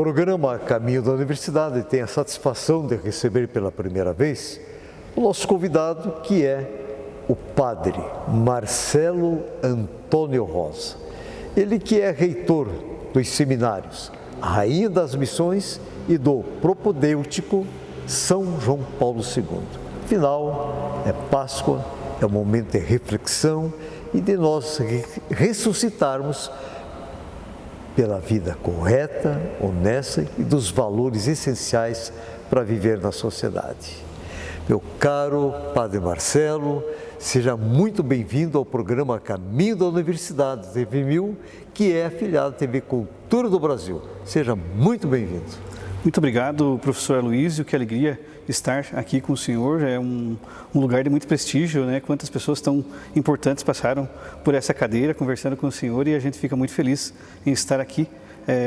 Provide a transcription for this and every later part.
programa Caminho da Universidade tem a satisfação de receber pela primeira vez o nosso convidado, que é o Padre Marcelo Antônio Rosa. Ele que é reitor dos seminários Rainha das Missões e do Propedêutico São João Paulo II. Afinal, é Páscoa, é um momento de reflexão e de nós ressuscitarmos pela vida correta, honesta e dos valores essenciais para viver na sociedade. Meu caro Padre Marcelo, seja muito bem-vindo ao programa Caminho da Universidade TV 1000, que é afiliado à TV Cultura do Brasil. Seja muito bem-vindo. Muito obrigado, professor Aloísio, que alegria estar aqui com o senhor. É um lugar de muito prestígio, né? Quantas pessoas tão importantes passaram por essa cadeira conversando com o senhor e a gente fica muito feliz em estar aqui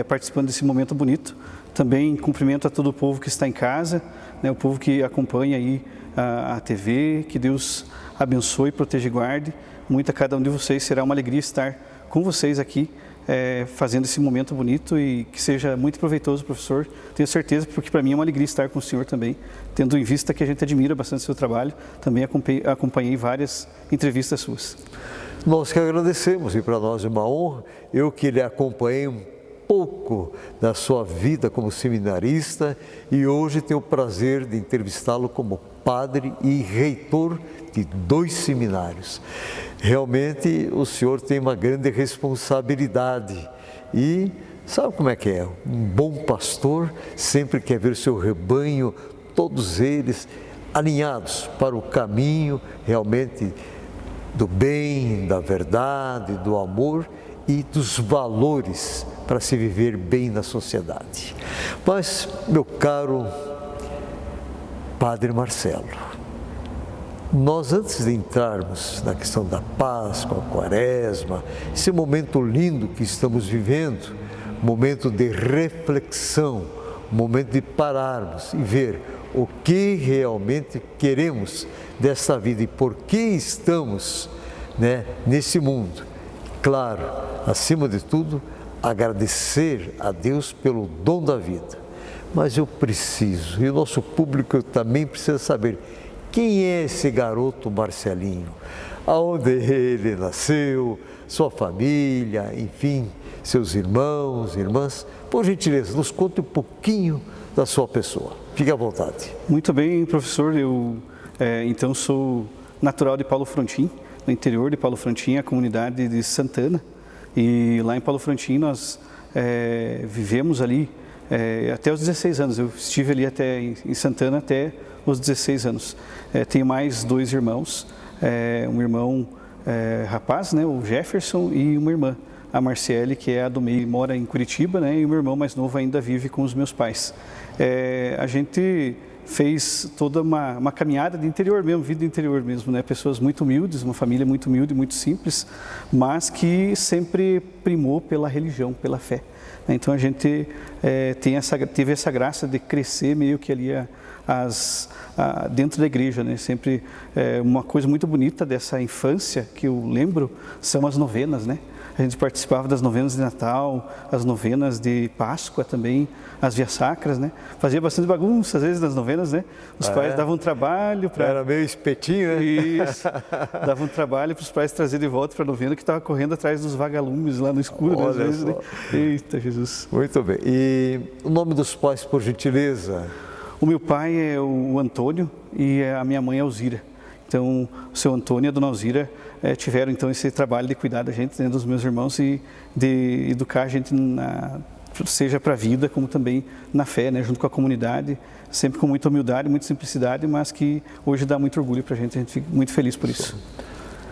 participando desse momento bonito. Também cumprimento a todo o povo que está em casa, né? O povo que acompanha aí a TV, que Deus abençoe, proteja e guarde. Muito a cada um de vocês, será uma alegria estar com vocês aqui, fazendo esse momento bonito e que seja muito proveitoso, professor. Tenho certeza, porque para mim é uma alegria estar com o senhor também, tendo em vista que a gente admira bastante o seu trabalho. Também acompanhei várias entrevistas suas. Nós que agradecemos e para nós é uma honra. Eu que lhe acompanhei um pouco da sua vida como seminarista e hoje tenho o prazer de entrevistá-lo como padre e reitor de 2 seminários. Realmente o senhor tem uma grande responsabilidade e sabe como é que é? Um bom pastor sempre quer ver o seu rebanho, todos eles alinhados para o caminho realmente do bem, da verdade, do amor e dos valores para se viver bem na sociedade. Mas, meu caro Padre Marcelo, nós antes de entrarmos na questão da Páscoa, Quaresma, esse momento lindo que estamos vivendo, momento de reflexão, momento de pararmos e ver o que realmente queremos dessa vida e por que estamos, nesse mundo. Claro, acima de tudo, agradecer a Deus pelo dom da vida. Mas eu preciso, e o nosso público também precisa saber, quem é esse garoto Marcelinho? Aonde ele nasceu, sua família, enfim, seus irmãos, irmãs. Por gentileza, nos conte um pouquinho da sua pessoa. Fique à vontade. Muito bem, professor. Eu, então, sou natural de Paulo Frontin, no interior de Paulo Frontin, a comunidade de Santana. E lá em Paulo Frontin nós vivemos ali até os 16 anos. Eu estive ali em Santana até os 16 anos. Tenho mais 2 irmãos, um irmão rapaz, né, o Jefferson, e uma irmã, a Marciele, que é a do meio, mora em Curitiba, né, e o meu irmão mais novo ainda vive com os meus pais. A gente fez toda uma caminhada de interior mesmo, vida de interior mesmo, né? Pessoas muito humildes, uma família muito humilde, muito simples, mas que primou pela religião, pela fé. Então a gente teve essa graça de crescer meio que ali dentro da igreja, né? Sempre uma coisa muito bonita dessa infância que eu lembro são as novenas, né? A gente participava das novenas de Natal, as novenas de Páscoa também, as vias sacras, né? Fazia bastante bagunça às vezes nas novenas, né? Os pais davam trabalho para... Era meio espetinho, né? Isso. Davam trabalho para os pais trazer de volta para a novena, que estava correndo atrás dos vagalumes lá no escuro, né? Às vezes, né? Eita, Jesus. Muito bem. E o nome dos pais, por gentileza? O meu pai é o Antônio e a minha mãe é a Alzira. Então, o seu Antônio e a dona Alzira tiveram então esse trabalho de cuidar da gente, né, dos meus irmãos e de educar a gente seja para a vida, como também na fé, né, junto com a comunidade, sempre com muita humildade, muita simplicidade, mas que hoje dá muito orgulho para a gente fica muito feliz por isso.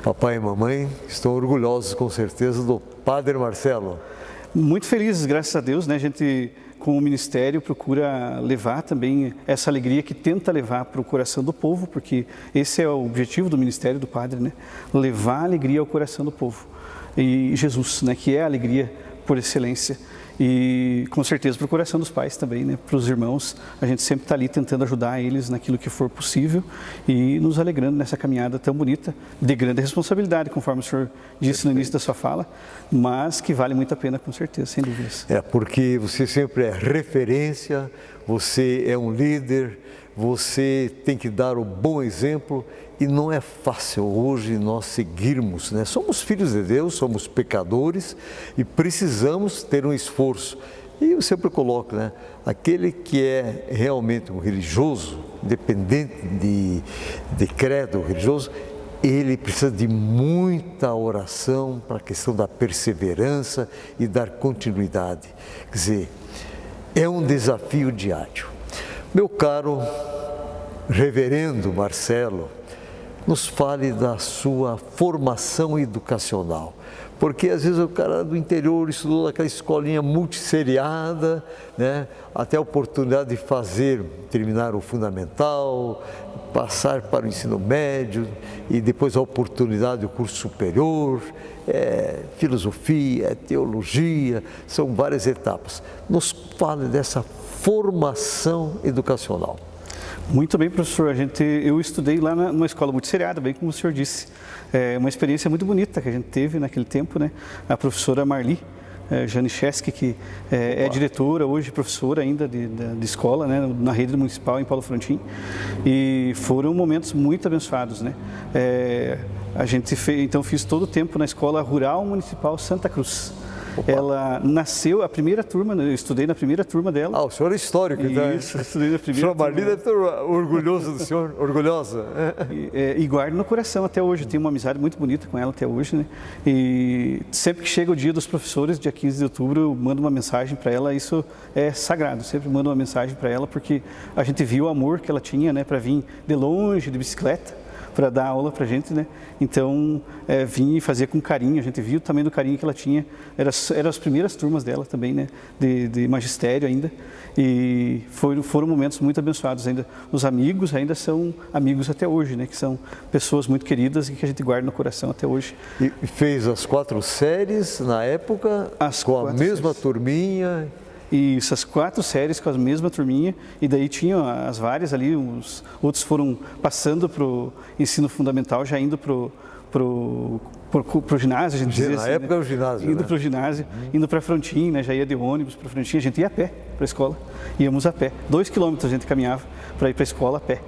Papai e mamãe estão orgulhosos com certeza do Padre Marcelo. Muito felizes, graças a Deus, né, a gente com o ministério procura levar também essa alegria que tenta levar para o coração do povo, porque esse é o objetivo do ministério do padre, né? Levar a alegria ao coração do povo. E Jesus, né, que é a alegria por excelência. E com certeza para o coração dos pais também, né? Para os irmãos, a gente sempre está ali tentando ajudar eles naquilo que for possível e nos alegrando nessa caminhada tão bonita, de grande responsabilidade, conforme o senhor disse no início da sua fala, mas que vale muito a pena, com certeza, sem dúvidas. Porque você sempre é referência, você é um líder, você tem que dar o bom exemplo e não é fácil hoje nós seguirmos, né? Somos filhos de Deus, somos pecadores e precisamos ter um esforço. E eu sempre coloco, né? Aquele que é realmente um religioso, independente de credo religioso, ele precisa de muita oração para a questão da perseverança e dar continuidade. Quer dizer, é um desafio diário. Meu caro reverendo Marcelo, nos fale da sua formação educacional, porque às vezes o cara do interior estudou naquela escolinha multisseriada, né? Até a oportunidade de terminar o fundamental, passar para o ensino médio e depois a oportunidade do curso superior, filosofia, teologia, são várias etapas. Nos fale dessa formação educacional. Muito bem, professor. Eu estudei lá numa escola multisseriada, bem como o senhor disse. É uma experiência muito bonita que a gente teve naquele tempo, né? A professora Marli Janiszewski, que é diretora, hoje professora ainda de escola, né? Na rede municipal em Paulo Frontin. E foram momentos muito abençoados, né? A gente fiz todo o tempo na Escola Rural Municipal Santa Cruz. Opa. Ela nasceu, a primeira turma, eu estudei na primeira turma dela. Ah, o senhor é histórico, então. Isso, eu estudei na primeira turma. O senhor Marli deve estar orgulhoso do senhor, orgulhosa. E guardo no coração até hoje, tenho uma amizade muito bonita com ela até hoje, né? E sempre que chega o dia dos professores, dia 15 de outubro, eu mando uma mensagem para ela, isso é sagrado, sempre mando uma mensagem para ela, porque a gente viu o amor que ela tinha, né, para vir de longe, de bicicleta, para dar aula para a gente, né? Então, vim e fazia com carinho, a gente viu também do carinho que ela tinha, eram as primeiras turmas dela também, né? De magistério ainda, e foram momentos muito abençoados ainda. Os amigos ainda são amigos até hoje, né? Que são pessoas muito queridas e que a gente guarda no coração até hoje. E fez as 4 séries na época, com a mesma turminha? Isso, as 4 séries com a mesma turminha, e daí tinham as várias ali, os outros foram passando para o ensino fundamental, já indo para o ginásio, a gente dizia assim, na época, né? O ginásio, indo para o ginásio, indo para Frontin, né? Já ia de ônibus para Frontin, a gente ia a pé para a escola, íamos a pé, 2 quilômetros a gente caminhava para ir para a escola a pé.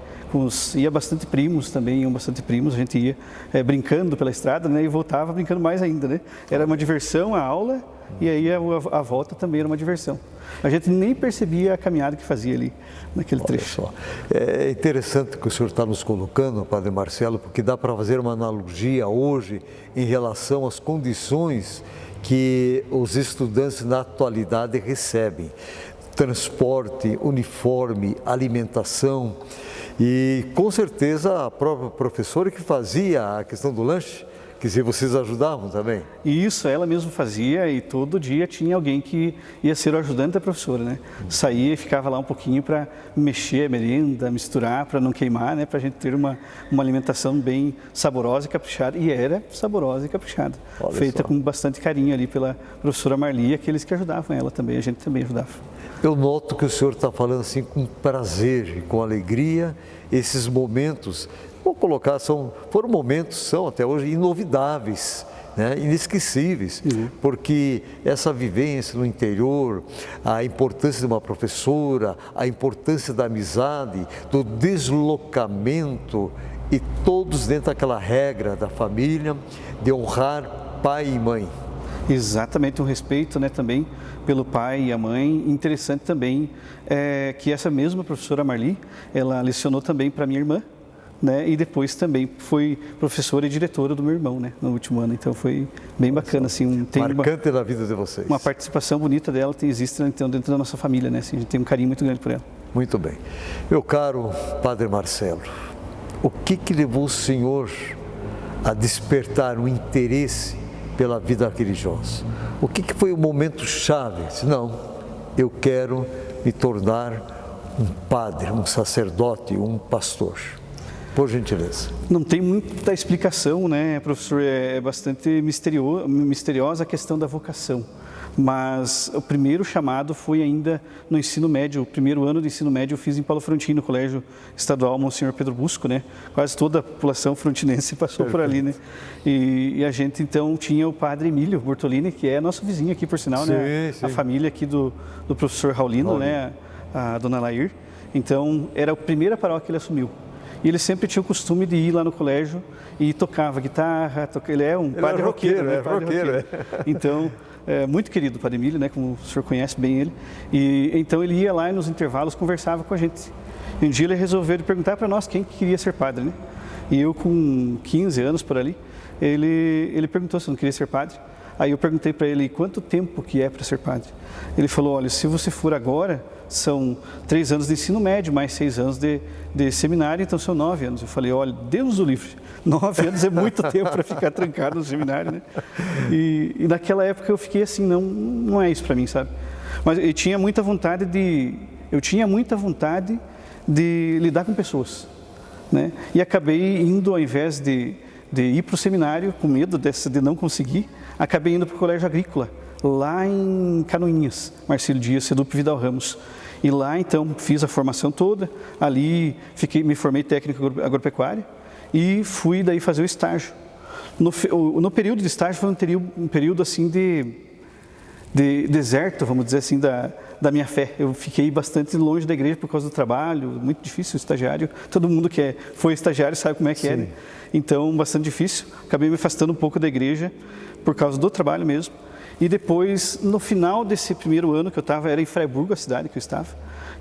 Ia bastante primos também, iam bastante primos, a gente ia brincando pela estrada, né? E voltava brincando mais ainda, né? Era uma diversão a aula, e aí a volta também era uma diversão. A gente nem percebia a caminhada que fazia ali naquele trecho. Só. É interessante que o senhor está nos colocando, Padre Marcelo, porque dá para fazer uma analogia hoje em relação às condições que os estudantes na atualidade recebem. Transporte, uniforme, alimentação e com certeza a própria professora que fazia a questão do lanche. Quer dizer, vocês ajudavam também? Isso, ela mesma fazia e todo dia tinha alguém que ia ser o ajudante da professora, né? Saía e ficava lá um pouquinho para mexer a merenda, misturar, para não queimar, né? Para a gente ter uma alimentação bem saborosa e caprichada. E era saborosa e caprichada. Olha feita só. Com bastante carinho ali pela professora Marli e aqueles que ajudavam ela também, a gente também ajudava. Eu noto que o senhor está falando assim com prazer e com alegria, esses momentos. Vou colocar, foram momentos, são até hoje inovidáveis, né? Inesquecíveis, porque essa vivência no interior, a importância de uma professora, a importância da amizade, do deslocamento e todos dentro daquela regra da família de honrar pai e mãe. Exatamente, um respeito, né, também pelo pai e a mãe. Interessante também que essa mesma professora Marli, ela lecionou também para minha irmã, né, e depois também foi professora e diretora do meu irmão, né, no último ano. Então foi bem bacana, assim, marcante na vida de vocês. Uma participação bonita dela existe então dentro da nossa família, né, assim, a gente tem um carinho muito grande por ela. Muito bem. Meu caro Padre Marcelo, o que levou o senhor a despertar um interesse pela vida religiosa? O que foi o momento chave? Não, eu quero me tornar um padre, um sacerdote, um pastor. Por gentileza. Não tem muita explicação, né, professor? É bastante misteriosa a questão da vocação. Mas o primeiro chamado foi ainda no ensino médio. O primeiro ano do ensino médio eu fiz em Paulo Frontin, no Colégio Estadual Monsenhor Pedro Busco, né? Quase toda a população frontinense passou por ali, né? E a gente então tinha o padre Emílio Bortolini, que é nosso vizinho aqui, por sinal, né? A família aqui do professor Raulino, né? A dona Lair. Então, era a primeira paróquia que ele assumiu. E ele sempre tinha o costume de ir lá no colégio e tocava guitarra, ele é um padre roqueiro, né? Então, muito querido o padre Emílio, né? Como o senhor conhece bem ele. E então ele ia lá e nos intervalos conversava com a gente. E um dia ele resolveu perguntar para nós quem queria ser padre, né? E eu com 15 anos por ali, ele perguntou se eu não queria ser padre. Aí eu perguntei para ele quanto tempo que é para ser padre. Ele falou, olha, se você for agora, são 3 anos de ensino médio, mais 6 anos de seminário, então são 9 anos. Eu falei, olha, Deus o livre, 9 anos é muito tempo para ficar trancado no seminário, né? E naquela época eu fiquei assim, não é isso para mim, sabe? Mas eu tinha muita vontade de lidar com pessoas, né? E acabei indo, ao invés de ir para o seminário, com medo de não conseguir, acabei indo para o Colégio Agrícola, lá em Canoinhas, Marcílio Dias, Sedup Vidal Ramos. E lá, então, fiz a formação toda, ali me formei técnico agropecuária e fui daí fazer o estágio. No período de estágio foi um período assim de deserto, vamos dizer assim, da minha fé. Eu fiquei bastante longe da igreja por causa do trabalho, muito difícil o estagiário. Todo mundo que foi estagiário sabe como é que é, né? Então, bastante difícil. Acabei me afastando um pouco da igreja por causa do trabalho mesmo. E depois, no final desse primeiro ano que eu estava, era em Freiburg, a cidade que eu estava.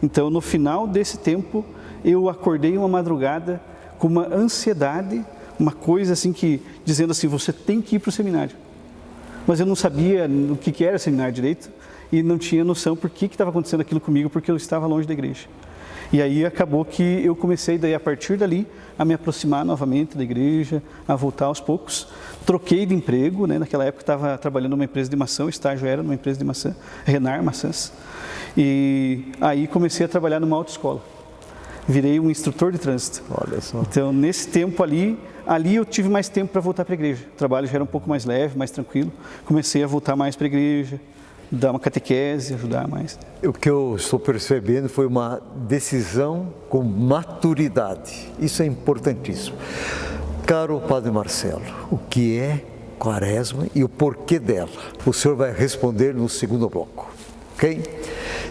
Então, no final desse tempo, eu acordei uma madrugada com uma ansiedade, uma coisa assim dizendo assim, você tem que ir para o seminário. Mas eu não sabia o que era seminário direito e não tinha noção por que estava acontecendo aquilo comigo, porque eu estava longe da igreja. E aí acabou que eu comecei daí, a partir dali, a me aproximar novamente da igreja, a voltar aos poucos. Troquei de emprego, né? Naquela época estava trabalhando numa empresa de maçã, o estágio era numa empresa de maçã, Renar Maçãs. E aí comecei a trabalhar numa autoescola. Virei um instrutor de trânsito. Olha só. Então, nesse tempo ali eu tive mais tempo para voltar para a igreja. O trabalho já era um pouco mais leve, mais tranquilo. Comecei a voltar mais para a igreja, dar uma catequese, ajudar mais. O que eu estou percebendo foi uma decisão com maturidade. Isso é importantíssimo. Caro Padre Marcelo, o que é Quaresma e o porquê dela? O senhor vai responder no segundo bloco, ok?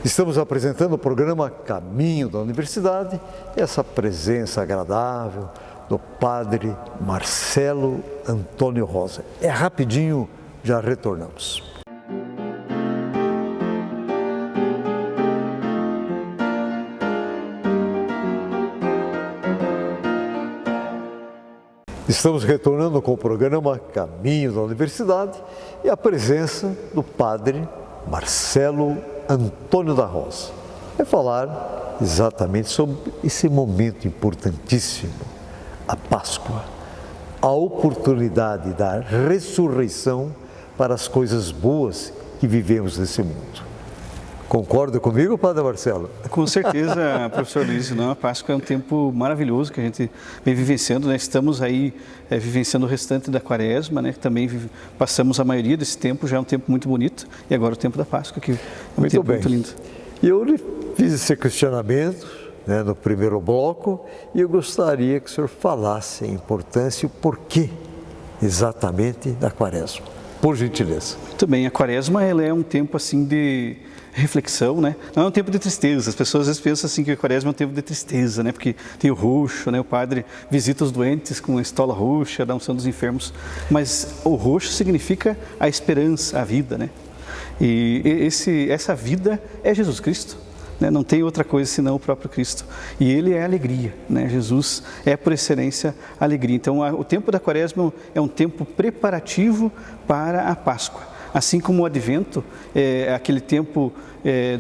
Estamos apresentando o programa Caminho da Universidade, essa presença agradável do Padre Marcelo Antônio Rosa. É rapidinho, já retornamos. Estamos retornando com o programa Caminho da Universidade e a presença do Padre Marcelo Antônio da Rosa. Vai falar exatamente sobre esse momento importantíssimo, a Páscoa, a oportunidade da ressurreição para as coisas boas que vivemos nesse mundo. Concorda comigo, Padre Marcelo? Com certeza, professor Luiz. Não, a Páscoa é um tempo maravilhoso que a gente vem vivenciando, né? Estamos aí vivenciando o restante da Quaresma, né? Também passamos a maioria desse tempo, já é um tempo muito bonito. E agora o tempo da Páscoa, que é um tempo muito lindo. E eu lhe fiz esse questionamento, né, no primeiro bloco, e eu gostaria que o senhor falasse a importância e o porquê exatamente da Quaresma. Por gentileza. Muito bem, a Quaresma ela é um tempo assim de reflexão, né? Não é um tempo de tristeza. As pessoas às vezes pensam assim que a Quaresma é um tempo de tristeza, né? Porque tem o roxo, né? O padre visita os doentes com a estola roxa, da unção dos enfermos. Mas o roxo significa a esperança, a vida, né? E essa vida é Jesus Cristo, né? Não tem outra coisa senão o próprio Cristo. E Ele é alegria, né? Jesus é por excelência alegria. Então o tempo da Quaresma é um tempo preparativo para a Páscoa. Assim como o Advento é aquele tempo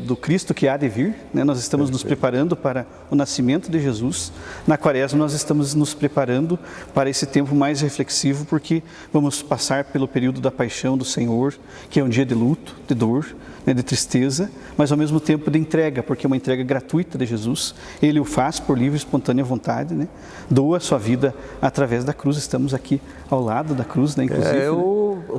do Cristo que há de vir, né? Nós estamos nos preparando para o nascimento de Jesus. Na Quaresma nós estamos nos preparando para esse tempo mais reflexivo, porque vamos passar pelo período da paixão do Senhor, que é um dia de luto, de dor, né? De tristeza, mas ao mesmo tempo de entrega, porque é uma entrega gratuita de Jesus. Ele o faz por livre e espontânea vontade, né? Doa a sua vida através da cruz. Estamos aqui ao lado da cruz, né? Inclusive.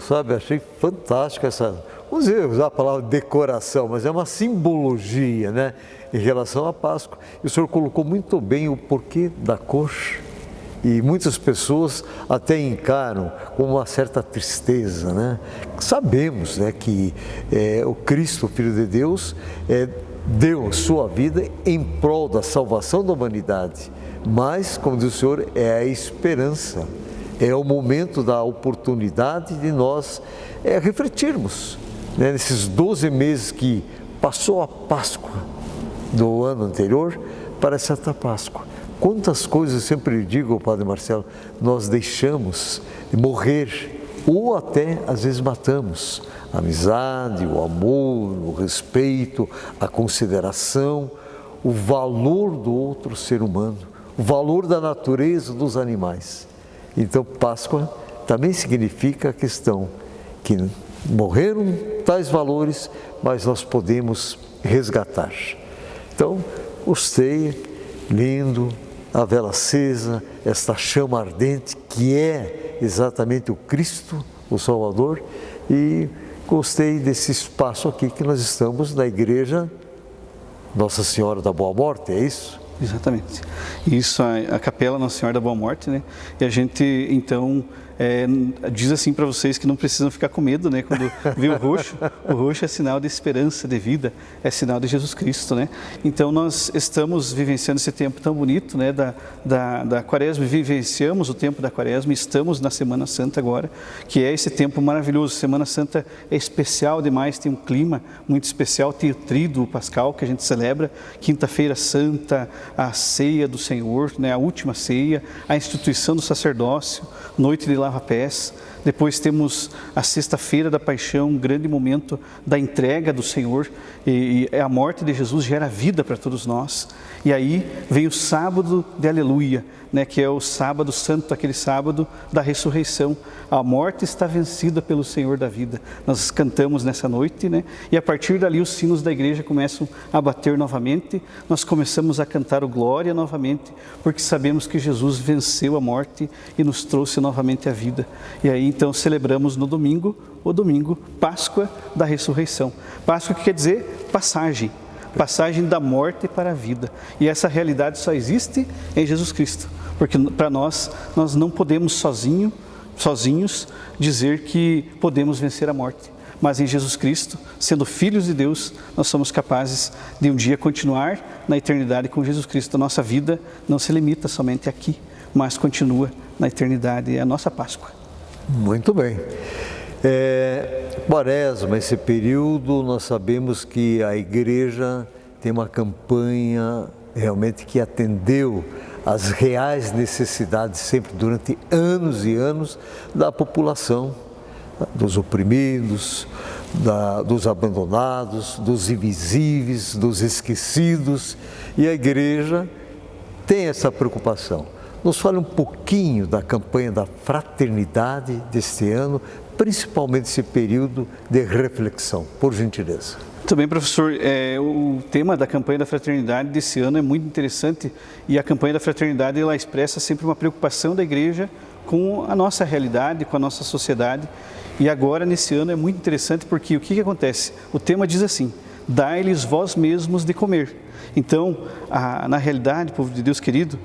sabe, achei fantástica essa, vamos usar a palavra decoração, mas é uma simbologia, né, em relação à Páscoa. E o senhor colocou muito bem o porquê da cor. E muitas pessoas até encaram com uma certa tristeza, né? Sabemos, né, que o Cristo, o Filho de Deus, deu sua vida em prol da salvação da humanidade. Mas, como diz o senhor, é a esperança. É o momento da oportunidade de nós refletirmos, né, nesses 12 meses que passou a Páscoa do ano anterior para essa Páscoa. Quantas coisas, eu sempre digo, Padre Marcelo, nós deixamos de morrer ou até às vezes matamos. A amizade, o amor, o respeito, a consideração, o valor do outro ser humano, o valor da natureza, dos animais. Então, Páscoa também significa a questão que morreram tais valores, mas nós podemos resgatar. Então, gostei, lindo, a vela acesa, esta chama ardente que é exatamente o Cristo, o Salvador, e gostei desse espaço aqui que nós estamos na igreja Nossa Senhora da Boa Morte, é isso? Exatamente. Isso, a Capela Nossa Senhora da Boa Morte, né? E a gente, então, diz assim para vocês que não precisam ficar com medo, né? Quando vê o roxo é sinal de esperança, de vida, é sinal de Jesus Cristo, né? Então, nós estamos vivenciando esse tempo tão bonito, né? Da Quaresma, vivenciamos o tempo da Quaresma, estamos na Semana Santa agora, que é esse tempo maravilhoso. Semana Santa é especial demais, tem um clima muito especial, tem o Tríduo Pascal que a gente celebra, Quinta-feira Santa, a ceia do Senhor, né? A última ceia, a instituição do sacerdócio, noite de lava-pés. Depois temos a sexta-feira da paixão, um grande momento da entrega do Senhor, e a morte de Jesus gera vida para todos nós. E aí vem o sábado de aleluia, né, que é o sábado santo, aquele sábado da ressurreição. A morte está vencida pelo Senhor da vida. Nós cantamos nessa noite, né, e a partir dali os sinos da igreja começam a bater novamente. Nós começamos a cantar o Glória novamente, porque sabemos que Jesus venceu a morte e nos trouxe novamente a vida. E aí então celebramos no domingo, o domingo, Páscoa da ressurreição. Páscoa que quer dizer passagem da morte para a vida. E essa realidade só existe em Jesus Cristo, porque para nós não podemos sozinhos dizer que podemos vencer a morte. Mas em Jesus Cristo, sendo filhos de Deus, nós somos capazes de um dia continuar na eternidade com Jesus Cristo. A nossa vida não se limita somente aqui, mas continua na eternidade. É a nossa Páscoa. Muito bem. Quaresma, esse período, nós sabemos que a igreja tem uma campanha realmente que atendeu às reais necessidades sempre durante anos e anos da população, dos oprimidos, dos abandonados, dos invisíveis, dos esquecidos, e a igreja tem essa preocupação. Nos fale um pouquinho da campanha da fraternidade deste ano, principalmente esse período de reflexão, por gentileza. Muito bem, professor. O tema da campanha da fraternidade desse ano é muito interessante, e a campanha da fraternidade ela expressa sempre uma preocupação da igreja com a nossa realidade, com a nossa sociedade. E agora, nesse ano, é muito interessante porque o que acontece? O tema diz assim: dai-lhes vós mesmos de comer. Então, na realidade, povo de Deus querido,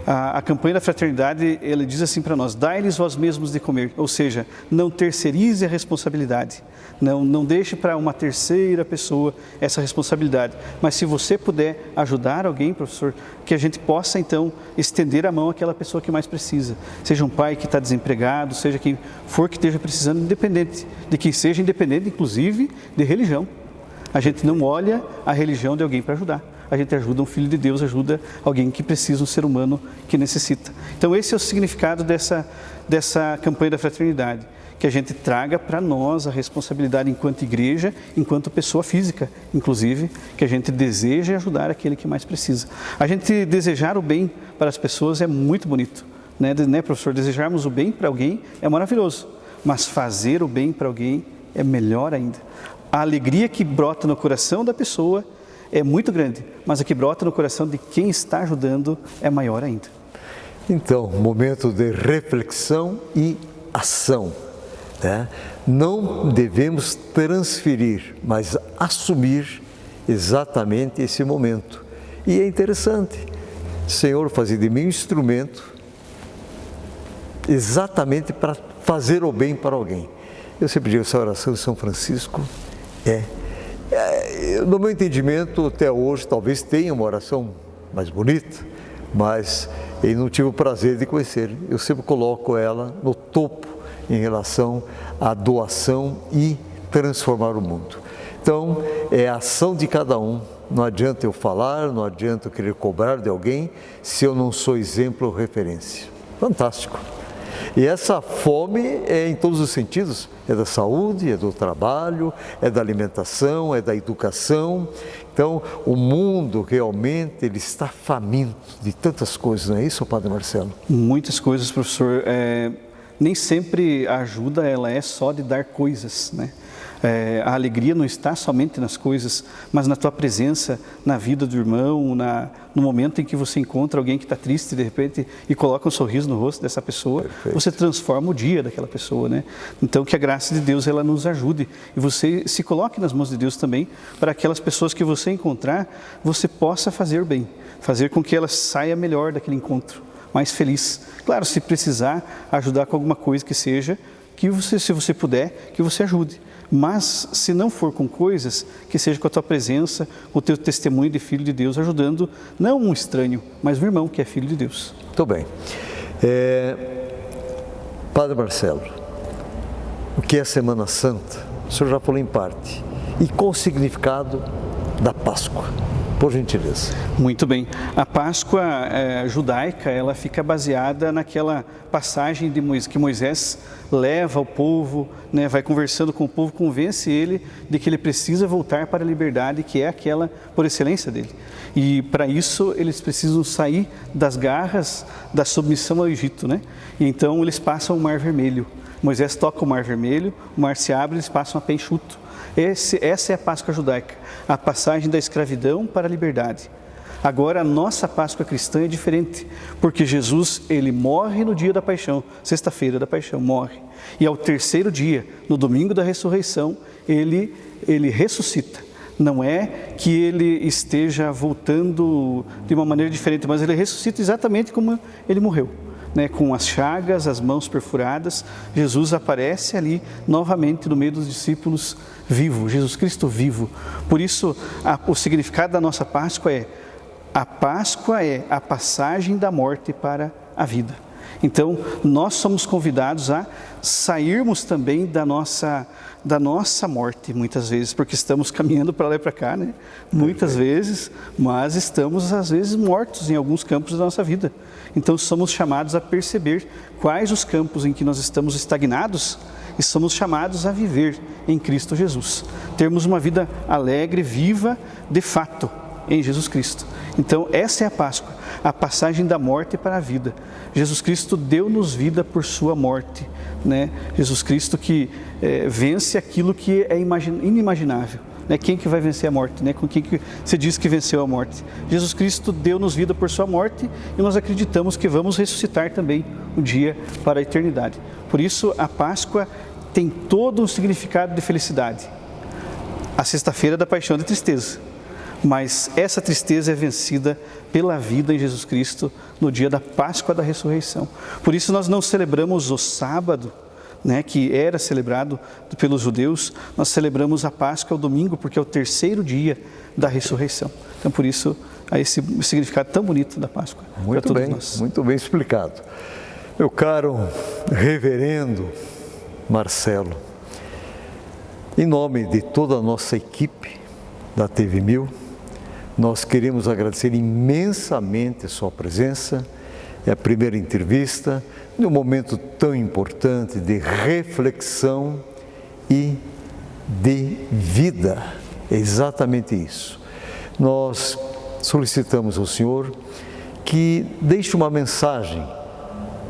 a campanha da fraternidade, ela diz assim para nós: dai-lhes vós mesmos de comer, ou seja, não terceirize a responsabilidade, não deixe para uma terceira pessoa essa responsabilidade, mas se você puder ajudar alguém, professor, que a gente possa então estender a mão àquela pessoa que mais precisa, seja um pai que está desempregado, seja quem for que esteja precisando, independente de quem seja, independente inclusive de religião. A gente não olha a religião de alguém para ajudar. A gente ajuda um filho de Deus, ajuda alguém que precisa, um ser humano que necessita. Então esse é o significado dessa campanha da fraternidade, que a gente traga para nós a responsabilidade enquanto igreja, enquanto pessoa física, inclusive, que a gente deseja ajudar aquele que mais precisa. A gente desejar o bem para as pessoas é muito bonito, né, professor? Desejarmos o bem para alguém é maravilhoso, mas fazer o bem para alguém é melhor ainda. A alegria que brota no coração da pessoa é muito grande, mas a que brota no coração de quem está ajudando é maior ainda. Então, momento de reflexão e ação. né? Não devemos transferir, mas assumir exatamente esse momento. E é interessante, Senhor, fazer de mim um instrumento exatamente para fazer o bem para alguém. Eu sempre digo, essa oração de São Francisco no meu entendimento, até hoje, talvez tenha uma oração mais bonita, mas eu não tive o prazer de conhecer. Eu sempre coloco ela no topo em relação à doação e transformar o mundo. Então, é a ação de cada um. Não adianta eu falar, não adianta eu querer cobrar de alguém se eu não sou exemplo ou referência. Fantástico! E essa fome é em todos os sentidos, é da saúde, é do trabalho, é da alimentação, é da educação. Então, o mundo realmente ele está faminto de tantas coisas, não é isso, Padre Marcelo? Muitas coisas, professor. Nem sempre a ajuda ela é só de dar coisas, né? A alegria não está somente nas coisas, mas na tua presença, na vida do irmão, no momento em que você encontra alguém que está triste de repente e coloca um sorriso no rosto dessa pessoa. Perfeito. Você transforma o dia daquela pessoa, né? Então que a graça de Deus ela nos ajude e você se coloque nas mãos de Deus também para aquelas pessoas que você encontrar, você possa fazer bem, fazer com que ela saia melhor daquele encontro, mais feliz. Claro, se precisar ajudar com alguma coisa que seja, que você, se você puder, que você ajude. Mas, se não for com coisas, que seja com a tua presença, com o teu testemunho de filho de Deus, ajudando não um estranho, mas um irmão que é filho de Deus. Muito bem. Padre Marcelo, o que é a Semana Santa? O senhor já falou em parte. E qual o significado da Páscoa? Por gentileza. Muito bem. A Páscoa judaica, ela fica baseada naquela passagem de Moisés, que Moisés leva o povo, né, vai conversando com o povo, convence ele de que ele precisa voltar para a liberdade, que é aquela por excelência dele. E para isso eles precisam sair das garras da submissão ao Egito, né? E então eles passam o Mar Vermelho. Moisés toca o Mar Vermelho, o mar se abre, eles passam a pé enxuto. Essa é a Páscoa judaica, a passagem da escravidão para a liberdade. Agora, a nossa Páscoa cristã é diferente, porque Jesus, ele morre no dia da paixão, sexta-feira da paixão, morre. E ao terceiro dia, no domingo da ressurreição, ele ressuscita. Não é que ele esteja voltando de uma maneira diferente, mas ele ressuscita exatamente como ele morreu. Né, com as chagas, as mãos perfuradas, Jesus aparece ali novamente no meio dos discípulos vivo, Jesus Cristo vivo. Por isso, o significado da nossa Páscoa é a passagem da morte para a vida. Então, nós somos convidados a sairmos também da nossa morte, muitas vezes, porque estamos caminhando para lá e para cá, né? Muitas vezes, mas estamos, às vezes, mortos em alguns campos da nossa vida. Então, somos chamados a perceber quais os campos em que nós estamos estagnados e somos chamados a viver em Cristo Jesus. Termos uma vida alegre, viva, de fato, em Jesus Cristo. Então, essa é a Páscoa, a passagem da morte para a vida. Jesus Cristo deu-nos vida por sua morte, né? Jesus Cristo que vence aquilo que é inimaginável. Né? Quem que vai vencer a morte? Né? Com quem que se diz que venceu a morte? Jesus Cristo deu-nos vida por sua morte e nós acreditamos que vamos ressuscitar também um dia para a eternidade. Por isso, a Páscoa tem todo um significado de felicidade. A sexta-feira da paixão é de tristeza. Mas essa tristeza é vencida pela vida em Jesus Cristo no dia da Páscoa da ressurreição. Por isso nós não celebramos o sábado, né, que era celebrado pelos judeus, nós celebramos a Páscoa ao domingo, porque é o terceiro dia da ressurreição. Então por isso há esse significado tão bonito da Páscoa. Muito bem, nós. Muito bem explicado. Meu caro reverendo Marcelo, em nome de toda a nossa equipe da TV 1000, nós queremos agradecer imensamente a sua presença. É a primeira entrevista num momento tão importante de reflexão e de vida. É exatamente isso. Nós solicitamos ao Senhor que deixe uma mensagem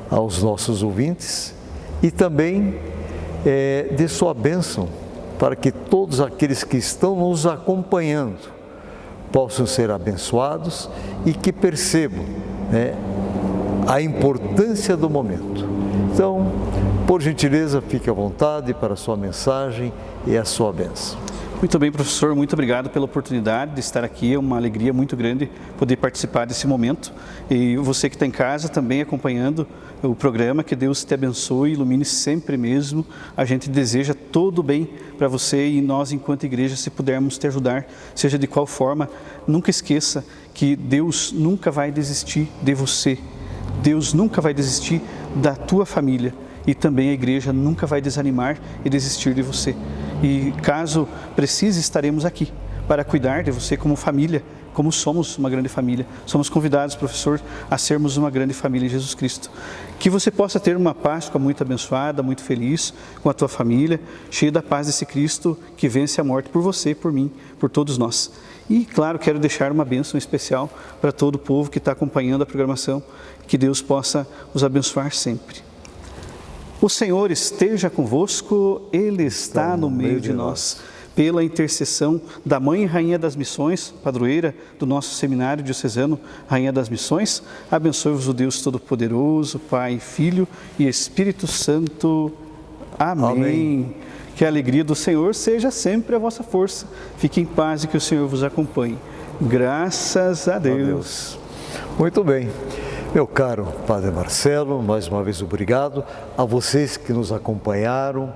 aos nossos ouvintes e também dê sua bênção para que todos aqueles que estão nos acompanhando possam ser abençoados e que percebam, né, a importância do momento. Então, por gentileza, fique à vontade para a sua mensagem e a sua bênção. Muito bem, professor, muito obrigado pela oportunidade de estar aqui, é uma alegria muito grande poder participar desse momento. E você que está em casa também acompanhando o programa, que Deus te abençoe e ilumine sempre mesmo. A gente deseja todo o bem para você e nós, enquanto igreja, se pudermos te ajudar, seja de qual forma, nunca esqueça que Deus nunca vai desistir de você, Deus nunca vai desistir da tua família e também a igreja nunca vai desanimar e desistir de você. E caso precise, estaremos aqui para cuidar de você como família, como somos uma grande família. Somos convidados, professor, a sermos uma grande família em Jesus Cristo. Que você possa ter uma Páscoa muito abençoada, muito feliz com a tua família, cheia da paz desse Cristo que vence a morte por você, por mim, por todos nós. E, claro, quero deixar uma bênção especial para todo o povo que está acompanhando a programação. Que Deus possa os abençoar sempre. O Senhor esteja convosco, Ele está no meio de nós. Pela intercessão da Mãe e Rainha das Missões, padroeira do nosso seminário diocesano, Rainha das Missões, abençoe-vos o Deus Todo-Poderoso, Pai, Filho e Espírito Santo. Amém. Amém. Que a alegria do Senhor seja sempre a vossa força. Fique em paz e que o Senhor vos acompanhe. Graças a Deus. Muito bem. Meu caro Padre Marcelo, mais uma vez obrigado a vocês que nos acompanharam.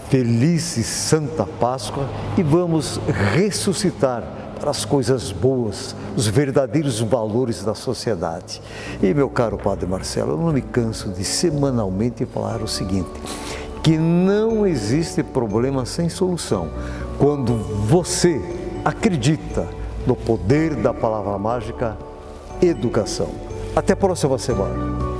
Feliz e Santa Páscoa e vamos ressuscitar para as coisas boas, os verdadeiros valores da sociedade. E meu caro Padre Marcelo, eu não me canso de semanalmente falar o seguinte, que não existe problema sem solução quando você acredita no poder da palavra mágica educação. Até a próxima semana.